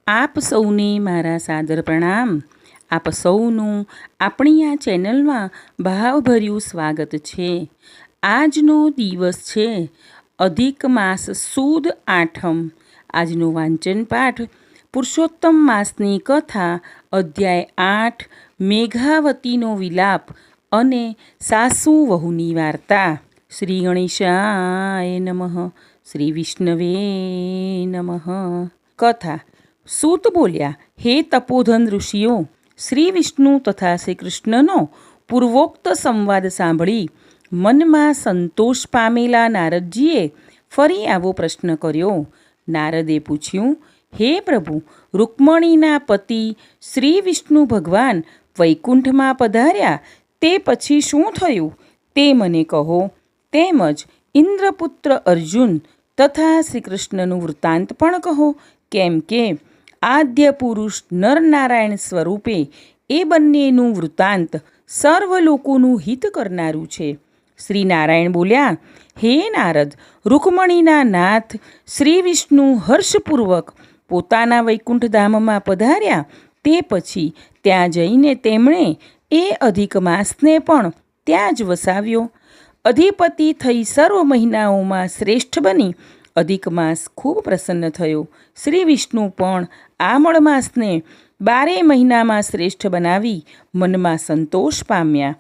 આપ સૌને મારા સાદર પ્રણામ. આપ સૌનું આપણી આ ચેનલમાં ભાવભર્યું સ્વાગત છે. આજનો દિવસ છે અધિક માસ સુદ આઠમ. આજનો વાંચન પાઠ પુરુષોત્તમ માસની કથા અધ્યાય 8 મેઘાવતીનો વિલાપ અને સાસુ વહુની વાર્તા. શ્રી ગણેશાય નમઃ. શ્રી વિષ્ણવે નમઃ. કથા. સૂત બોલ્યા, હે તપોધન ઋષિઓ, શ્રી વિષ્ણુ તથા શ્રી કૃષ્ણનો પૂર્વોક્ત સંવાદ સાંભળી મનમાં સંતોષ પામેલા નારદજીએ ફરી આવો પ્રશ્ન કર્યો. નારદે પૂછ્યું, હે પ્રભુ, રૂક્મણીના પતિ શ્રી વિષ્ણુ ભગવાન વૈકુંઠમાં પધાર્યા તે પછી શું થયું તે મને કહો. તેમજ ઇન્દ્રપુત્ર અર્જુન તથા શ્રી કૃષ્ણનું વૃત્તાંત પણ કહો. કેમ કે આદ્ય પુરુષ નરનારાયણ સ્વરૂપે એ બંનેનું વૃત્તાંત સર્વ લોકોનું હિત કરનારું છે. શ્રી નારાયણ બોલ્યા, હે નારદ, રૂકમણીના નાથ શ્રી વિષ્ણુ હર્ષપૂર્વક પોતાના વૈકુંઠ ધામમાં પધાર્યા તે પછી ત્યાં જઈને તેમણે એ અધિક માસને પણ ત્યાં જ વસાવ્યો. અધિપતિ થઈ સર્વ મહિનાઓમાં શ્રેષ્ઠ બની અધિક માસ ખૂબ પ્રસન્ન થયો. શ્રી વિષ્ણુ પણ આ મળમાસને 12 મહિનામાં શ્રેષ્ઠ બનાવી મનમાં સંતોષ પામ્યા.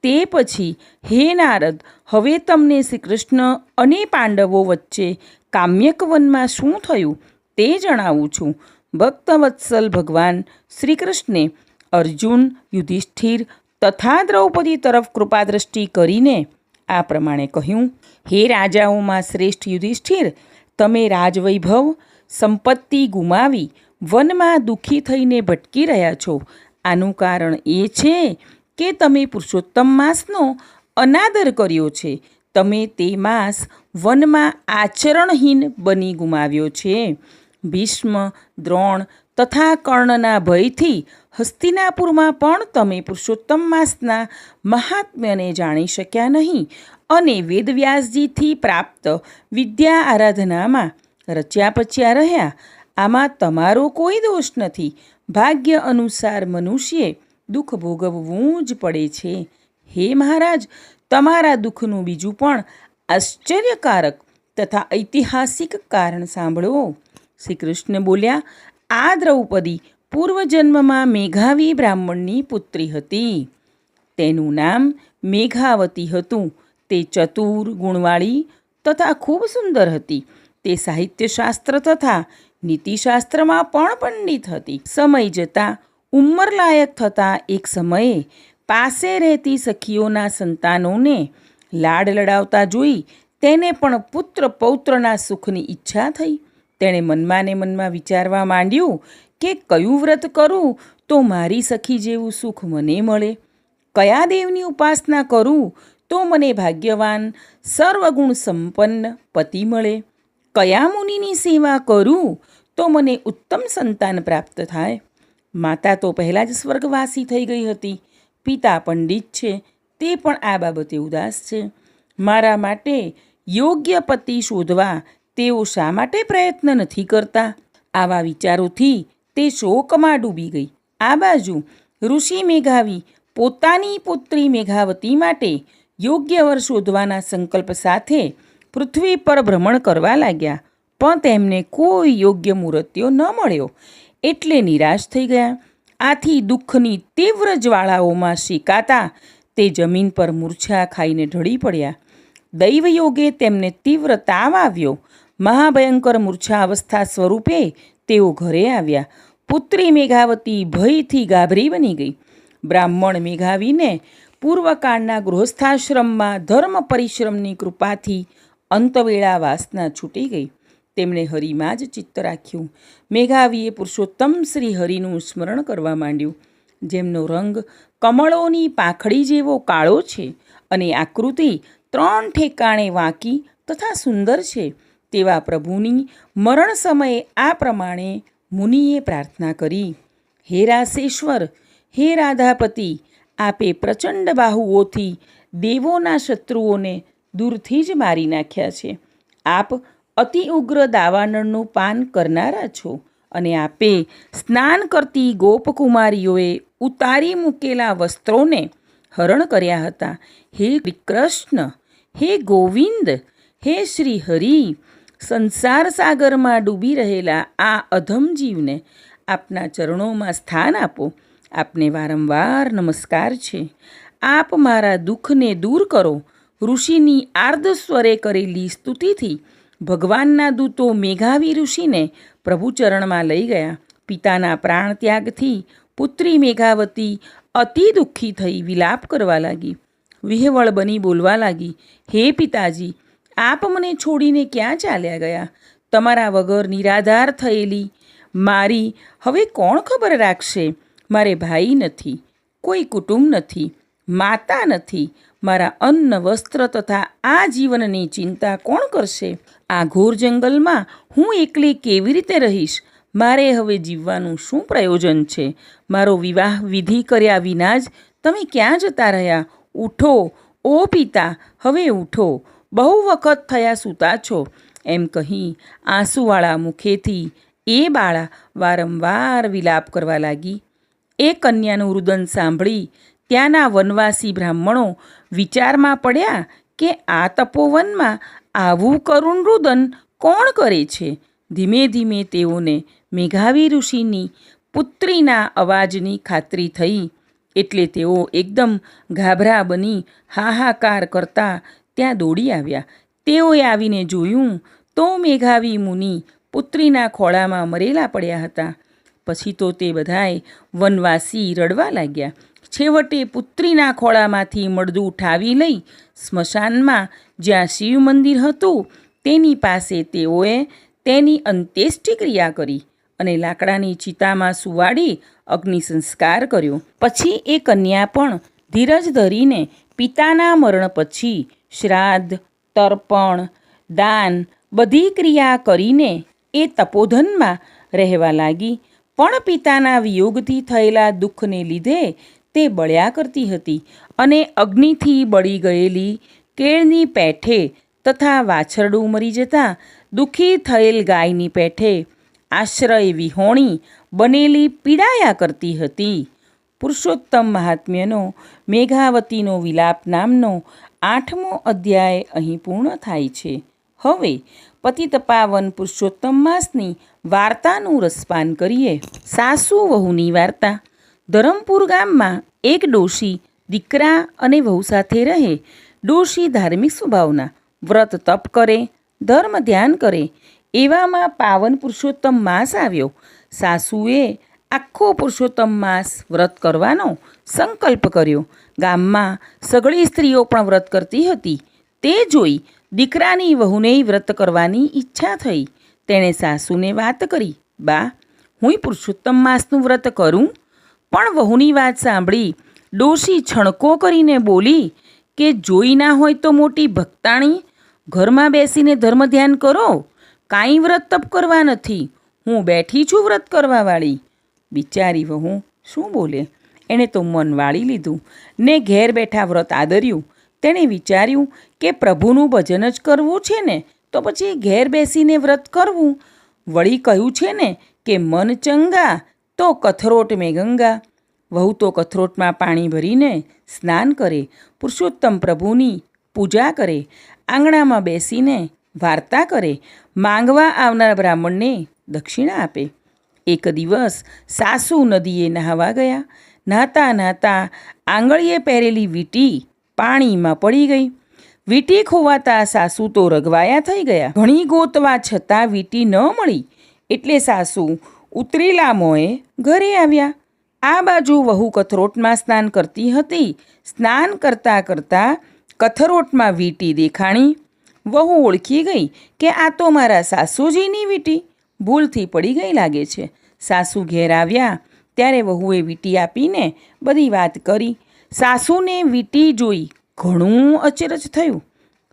તે પછી હે નારદ, હવે તમને શ્રી કૃષ્ણ અને પાંડવો વચ્ચે કામ્યક વનમાં શું થયું તે જણાવું છું. ભક્તવત્સલ ભગવાન શ્રી કૃષ્ણે અર્જુન, યુધિષ્ઠિર તથા દ્રૌપદી તરફ કૃપાદ્રષ્ટિ કરીને આ પ્રમાણે કહ્યું, હે રાજાઓમાં શ્રેષ્ઠ યુધિષ્ઠિર, તમે રાજવૈભવ સંપત્તિ ગુમાવી વનમાં દુઃખી થઈને ભટકી રહ્યા છો. આનું કારણ એ છે કે તમે પુરુષોત્તમ માસનો અનાદર કર્યો છે. તમે તે માસ વનમાં આચરણહીન બની ગુમાવ્યો છે. ભીષ્મ, દ્રોણ તથા કર્ણના ભયથી હસ્તિનાપુરમાં પણ તમે પુરુષોત્તમ માસના મહાત્મ્યને જાણી શક્યા નહીં અને વેદવ્યાસજીથી પ્રાપ્ત વિદ્યા આરાધનામાં રચ્યા પચ્યા રહ્યા. આમાં તમારો કોઈ દોષ નથી. ભાગ્ય અનુસાર મનુષ્યે દુઃખ ભોગવવું જ પડે છે. હે મહારાજ, તમારા દુઃખનું બીજું પણ આશ્ચર્યકારક તથા ઐતિહાસિક કારણ સાંભળો. શ્રી કૃષ્ણ બોલ્યા, આ દ્રૌપદી પૂર્વજન્મમાં મેઘાવી બ્રાહ્મણની પુત્રી હતી. તેનું નામ મેઘાવતી હતું. તે ચતુર, ગુણવાળી તથા ખૂબ સુંદર હતી. તે સાહિત્યશાસ્ત્ર તથા નીતિશાસ્ત્રમાં પણ પંડિત હતી. સમય જતાં ઉંમરલાયક થતાં એક સમયે પાસે રહેતી સખીઓના સંતાનોને લાડ લડાવતા જોઈ તેને પણ પુત્ર પૌત્રના સુખની ઈચ્છા થઈ. તેણે મનમાં ને મનમાં વિચારવા માંડ્યું કે કયું વ્રત કરું તો મારી સખી જેવું સુખ મને મળે, કયા દેવની ઉપાસના કરું તો મને ભાગ્યવાન સર્વગુણ સંપન્ન પતિ મળે, કયા મુનિની સેવા કરું તો મને ઉત્તમ સંતાન પ્રાપ્ત થાય. માતા તો પહેલાં જ સ્વર્ગવાસી થઈ ગઈ હતી. પિતા પંડિત છે, તે પણ આ બાબતે ઉદાસ છે. મારા માટે યોગ્ય પતિ શોધવા તેઓ શા માટે પ્રયત્ન નથી કરતા? આવા વિચારોથી તે શોકમાં ડૂબી ગઈ. આ બાજુ ઋષિ મેઘાવી પોતાની પુત્રી મેઘાવતી માટે યોગ્ય વર શોધવાના સંકલ્પ સાથે પૃથ્વી પર ભ્રમણ કરવા લાગ્યા, પણ તેમને કોઈ યોગ્ય મૂર્તિઓ ન મળ્યો એટલે નિરાશ થઈ ગયા. આથી દુઃખની તીવ્ર જ્વાળાઓમાં શેકાતા તે જમીન પર મૂર્છા ખાઈને ઢળી પડ્યા. દૈવયોગે તેમને તીવ્ર તાવ આવ્યો. મહાભયંકર મૂર્છા અવસ્થા સ્વરૂપે તેઓ ઘરે આવ્યા. પુત્રી મેઘાવતી ભયથી ગાભરી બની ગઈ. બ્રાહ્મણ મેઘાવીને પૂર્વકાળના ગૃહસ્થાશ્રમમાં ધર્મ પરિશ્રમની કૃપાથી અંતવેળા વાસના છૂટી ગઈ. તેમણે હરિમાં જ ચિત્ત રાખ્યું. મેઘાવીએ પુરુષોત્તમ શ્રી હરિનું સ્મરણ કરવા માંડ્યું. જેમનો રંગ કમળોની પાંખડી જેવો કાળો છે અને આકૃતિ 3 ઠેકાણે વાંકી તથા સુંદર છે, તેવા પ્રભુની મરણ સમયે આ પ્રમાણે મુનિએ પ્રાર્થના કરી, હે રાસેશ્વર, હે રાધાપતિ, આપે પ્રચંડ બાહુઓથી દેવોના શત્રુઓને દૂરથી જ મારી નાખ્યા છે. આપ અતિ ઉગ્ર દાવાનળનું પાન કરનારા છો અને આપે સ્નાન કરતી ગોપકુમારીઓએ ઉતારી મૂકેલા વસ્ત્રોને હરણ કર્યા હતા. હે કૃષ્ણ, હે ગોવિંદ, હે શ્રી હરિ, સંસાર સાગરમાં ડૂબી રહેલા આ અધમ જીવને આપના ચરણોમાં સ્થાન આપો. આપને વારંવાર નમસ્કાર છે. આપ મારા દુઃખને દૂર કરો. ઋષિની આર્ધ સ્વરે કરેલી સ્તુતિથી ભગવાનના દૂતો મેઘાવી ઋષિને પ્રભુ ચરણમાં લઈ ગયા. પિતાના પ્રાણ ત્યાગથી પુત્રી મેઘાવતી અતિ દુઃખી થઈ વિલાપ કરવા લાગી. વિહવળ બની બોલવા લાગી, હે પિતાજી, આપ મને છોડીને ક્યાં ચાલ્યા ગયા? તમારા વગર નિરાધાર થયેલી મારી હવે કોણ ખબર રાખશે? મારે ભાઈ નથી, કોઈ કુટુંબ નથી, માતા નથી. મારા અન્ન વસ્ત્ર તથા આ જીવનની ચિંતા કોણ કરશે? આ ઘોર જંગલમાં હું એકલી કેવી રીતે રહીશ? મારે હવે જીવવાનું શું પ્રયોજન છે? મારો વિવાહ વિધિ કર્યા વિના જ તમે ક્યાં જતા રહ્યા? ઉઠો, ઓ પિતા, હવે ઉઠો. બહુ વખત થયા સૂતા છો. એમ કહી આંસુવાળા મુખેથી એ બાળા વારંવાર વિલાપ કરવા લાગી. એ કન્યાનું રુદન સાંભળી ત્યાંના વનવાસી બ્રાહ્મણો વિચારમાં પડ્યા કે આ તપોવનમાં આવું કરુણ રુદન કોણ કરે છે? ધીમે ધીમે તેઓને મેઘાવી ઋષિની પુત્રીના અવાજની ખાતરી થઈ. એટલે તેઓ એકદમ ગાભરા બની હાહાકાર કરતા ત્યાં દોડી આવ્યા. તેઓએ આવીને જોયું તો મેઘાવી મુનિ પુત્રીના ખોળામાં મરેલા પડ્યા હતા. પછી તો તે બધાય વનવાસી રડવા લાગ્યા. છેવટે પુત્રીના ખોળામાંથી મળદું ઉઠાવી લઈ સ્મશાનમાં જ્યાં શિવ મંદિર હતું તેની પાસે તેઓએ તેની અંત્યેષ્ટિ ક્રિયા કરી અને લાકડાની ચિતામાં સુવાડી અગ્નિ સંસ્કાર કર્યો. પછી એ કન્યા પણ ધીરજ ધરીને પિતાના મરણ પછી શ્રાદ્ધ, તર્પણ, દાન બધી ક્રિયા કરીને એ તપોધનમાં રહેવા લાગી. પણ પિતાના વિયોગથી થયેલા દુઃખને લીધે તે બળ્યા કરતી હતી અને અગ્નિથી બળી ગયેલી કેળની પેઠે તથા વાછરડું મરી જતાં દુઃખી થયેલ ગાયની પેઠે આશ્રય વિહોણી બનેલી પીડાયા કરતી હતી. પુરુષોત્તમ મહાત્મ્યનો મેઘાવતીનો વિલાપ નામનો 8મો અધ્યાય અહીં પૂર્ણ થાય છે. હવે પતિતપાવન પુરુષોત્તમ માસની વાર્તાનું રસપાન કરીએ. સાસુ વહુની વાર્તા. ધરમપુર ગામમાં એક ડોશી દીકરા અને વહુ સાથે રહે. ડોશી ધાર્મિક સ્વભાવના, વ્રત તપ કરે, ધર્મ ધ્યાન કરે. એવામાં પાવન પુરુષોત્તમ માસ આવ્યો. સાસુએ આખો પુરુષોત્તમ માસ વ્રત કરવાનો સંકલ્પ કર્યો. ગામમાં સઘળી સ્ત્રીઓ પણ વ્રત કરતી હતી. તે જોઈ દીકરાની વહુને વ્રત કરવાની ઈચ્છા થઈ. તેણે સાસુને વાત કરી, બા, હું પુરુષોત્તમ માસનું વ્રત કરું? પણ વહુની વાત સાંભળી ડોશી છણકો કરીને બોલી કે જોઈ ના હોય તો મોટી ભક્તાણી, ઘરમાં બેસીને ધર્મ ધ્યાન કરો, કાંઈ વ્રત તપ કરવા નથી. હું બેઠી છું વ્રત કરવાવાળી. બિચારી વહુ શું બોલે? એણે તો મન વાળી લીધું ને ઘેર બેઠા વ્રત આદર્યું. તેણે વિચાર્યું કે પ્રભુનું ભજન જ કરવું છે ને, તો પછી ઘેર બેસીને વ્રત કરવું. વળી કહ્યું છે ને કે મન ચંગા તો કથરોટ મેં ગંગા. વહુ તો કથરોટમાં પાણી ભરીને સ્નાન કરે, પુરુષોત્તમ પ્રભુની પૂજા કરે, આંગણામાં બેસીને વાર્તા કરે, માંગવા આવનાર બ્રાહ્મણને દક્ષિણા આપે. એક દિવસ સાસુ નદીએ નહાવા ગયા. નહાતા નહાતા આંગળીએ પહેરેલી વીંટી પાણીમાં પડી ગઈ. વીંટી ખોવાતા સાસુ તો રગવાયા થઈ ગયા. ઘણી ગોતવા છતાં વીંટી ન મળી. એટલે સાસુ ઉતરેલા મોંએ ઘરે આવ્યા. આ બાજુ વહુ કથરોટમાં સ્નાન કરતી હતી. સ્નાન કરતાં કરતાં કથરોટમાં વીંટી દેખાણી. વહુ ઓળખી ગઈ કે આ તો મારા સાસુજીની વીંટી ભૂલથી પડી ગઈ લાગે છે. સાસુ ઘેર આવ્યા ત્યારે વહુએ વીંટી આપીને બધી વાત કરી. સાસુને વીંટી જોઈ ઘણું અચરજ થયું,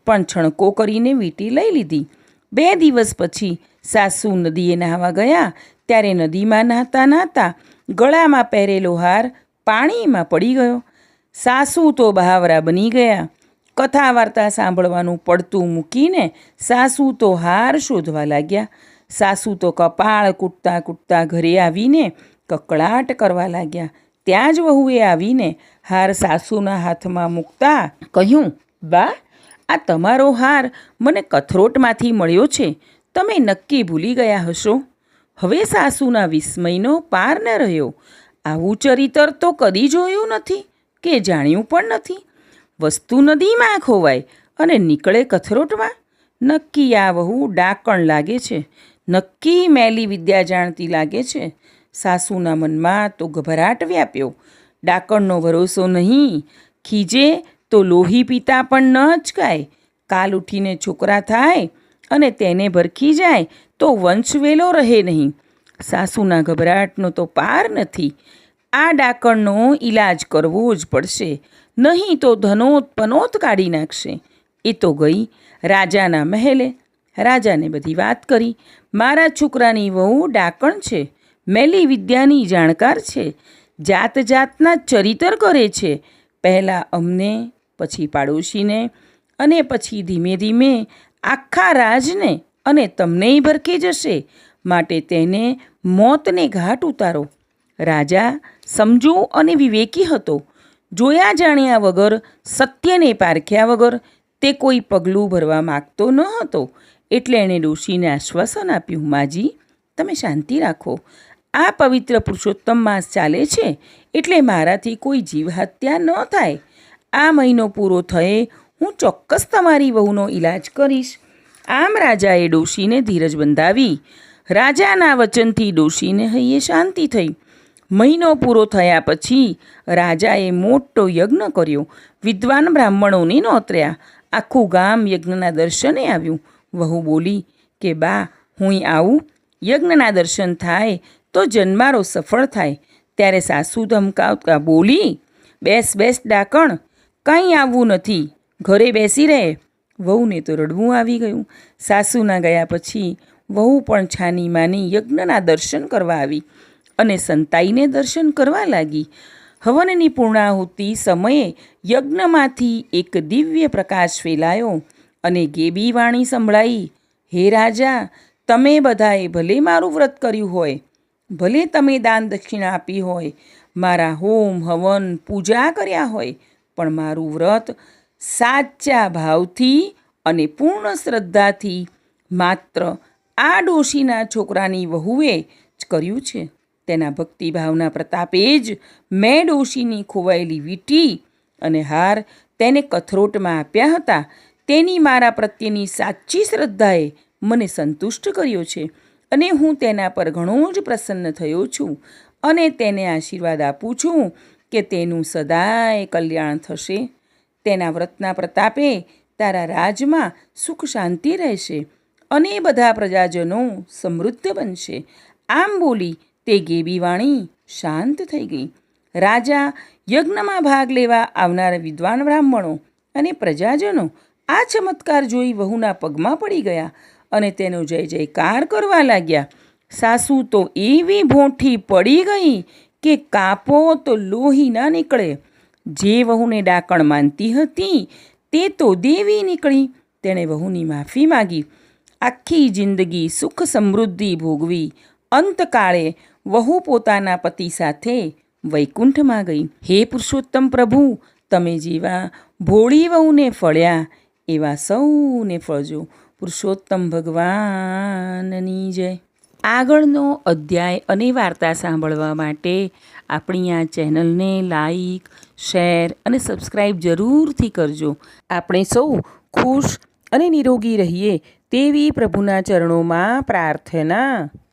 પણ છણકો કરીને વીંટી લઈ લીધી. 2 દિવસ પછી સાસુ નદીએ નહાવા ગયા ત્યારે નદીમાં નહાતા નહાતા ગળામાં પહેરેલો હાર પાણીમાં પડી ગયો. સાસુ તો બહાવરા બની ગયા. કથા વાર્તા સાંભળવાનું પડતું મૂકીને સાસુ તો હાર શોધવા લાગ્યા. સાસુ તો કપાળ કૂટતા કૂટતા ઘરે આવીને કકળાટ કરવા લાગ્યા. ત્યાં જ વહુએ આવીને હાર સાસુના હાથમાં મૂકતા કહ્યું, બા, આ તમારો હાર મને કથરોટમાંથી મળ્યો છે. તમે નક્કી ભૂલી ગયા હશો. હવે સાસુના વિસ્મયનો પાર ન રહ્યો. આવું ચરિત્ર તો કદી જોયું નથી કે જાણ્યું પણ નથી. વસ્તુ નદીમાં ખોવાય અને નીકળે કથરોટમાં. નક્કી આ વહુ ડાકણ લાગે છે. નક્કી મેલી વિદ્યા જાણતી લાગે છે. સાસુના મનમાં તો ગભરાટ વ્યાપ્યો. ડાકણનો ભરોસો નહીં. ખીજે તો લોહી પીતા પણ ન અચકાય. કાલ ઉઠીને છોકરા થાય અને તેને ભરખી જાય તો વંશ વેલો રહે નહીં. સાસુના ગભરાટનો તો પાર નથી. આ ડાકણનો ઈલાજ કરવો જ પડશે, નહીં તો ધનોત પનોત કાઢી નાખશે. એ તો ગઈ રાજાના મહેલે. રાજાને બધી વાત કરી. મારા છોકરાની વહુ ડાકણ છે, મેલી વિદ્યાની જાણકાર છે, જાત જાતના ચરિત્ર કરે છે. પહેલાં અમને, પછી પાડોશીને અને પછી ધીમે ધીમે આખા રાજને અને તમનેય ભરખી જશે. માટે તેને મોતને ઘાટ ઉતારો. રાજા સમજુ અને વિવેકી હતો. જોયા જાણ્યા વગર, સત્યને પારખ્યા વગર તે કોઈ પગલું ભરવા માગતો ન હતો. એટલે એણે ડોશીને આશ્વાસન આપ્યું, માજી, તમે શાંતિ રાખો. આ પવિત્ર પુરુષોત્તમ માસ ચાલે છે એટલે મારાથી કોઈ જીવહત્યા ન થાય. આ મહિનો પૂરો થયે હું ચોક્કસ તમારી વહુનો ઈલાજ કરીશ. આમ રાજાએ ડોશીને ધીરજ બંધાવી. રાજાના વચનથી ડોશીને હૈયે શાંતિ થઈ. મહિનો પૂરો થયા પછી રાજાએ મોટો યજ્ઞ કર્યો. વિદ્વાન બ્રાહ્મણોને નોતર્યા. આખું ગામ યજ્ઞના દર્શને આવ્યું. વહુ બોલી કે બા, હું આવું? યજ્ઞના દર્શન થાય તો જન્મારો સફળ થાય. ત્યારે સાસુ ધમકાવતા બોલી, બેસ બેસ ડાકણ, કંઈ આવવું નથી, ઘરે બેસી રહે. વહુને તો રડવું આવી ગયું. સાસુના ગયા પછી વહુ પણ છાની માની યજ્ઞના દર્શન કરવા આવી અને સંતાઈને દર્શન કરવા લાગી. હવનની પૂર્ણાહુતિ સમયે યજ્ઞમાંથી એક દિવ્ય પ્રકાશ ફેલાયો અને ગેબી વાણી સંભળાઈ, હે રાજા, તમે બધાએ ભલે મારું વ્રત કર્યું હોય, ભલે તમે દાન દક્ષિણા આપી હોય, મારા હોમ હવન પૂજા કર્યા હોય, પણ મારું વ્રત સાચા ભાવથી અને પૂર્ણ શ્રદ્ધાથી માત્ર આ ડોશીના છોકરાની વહુએ જ કર્યું છે. તેના ભક્તિભાવના પ્રતાપે જ મેં ડોશીની ખોવાયેલી વીંટી અને હાર તેને કથરોટમાં આપ્યા હતા. તેની મારા પ્રત્યેની સાચી શ્રદ્ધાએ મને સંતુષ્ટ કર્યો છે અને હું તેના પર ઘણો જ પ્રસન્ન થયો છું અને તેને આશીર્વાદ આપું છું કે તેનું સદાય કલ્યાણ થશે. તેના વ્રતના પ્રતાપે તારા રાજમાં સુખ શાંતિ રહેશે અને બધા પ્રજાજનો સમૃદ્ધ બનશે. આમ બોલી તે ગેબી વાણી શાંત થઈ ગઈ. રાજા, યજ્ઞમાં ભાગ લેવા આવનાર વિદ્વાન બ્રાહ્મણો અને પ્રજાજનો આ ચમત્કાર જોઈ વહુના પગમાં પડી ગયા અને તેનો જય જયકાર કરવા લાગ્યા. સાસુ તો એવી ભોંઠી પડી ગઈ કે કાપો તો લોહી ના નીકળે. જે વહુને ડાકણ માનતી હતી તે તો દેવી નીકળી. તેણે વહુની માફી માગી. આખી જિંદગી સુખ સમૃદ્ધિ ભોગવી અંતકાળે વહુ પોતાના પતિ સાથે વૈકુંઠમાં ગઈ. હે પુરુષોત્તમ પ્રભુ, તમે જેવા ભોળી વહુને ફળ્યા એવા સૌને ફળજો. પુરુષોત્તમ ભગવાનની જય. આગળનો અધ્યાય અને વાર્તા સાંભળવા માટે આપણી આ ચેનલને લાઈક, શેર અને સબસ્ક્રાઈબ જરૂરથી કરજો. આપણે સૌ ખુશ અને નિરોગી રહીએ તેવી પ્રભુના ચરણોમાં પ્રાર્થના.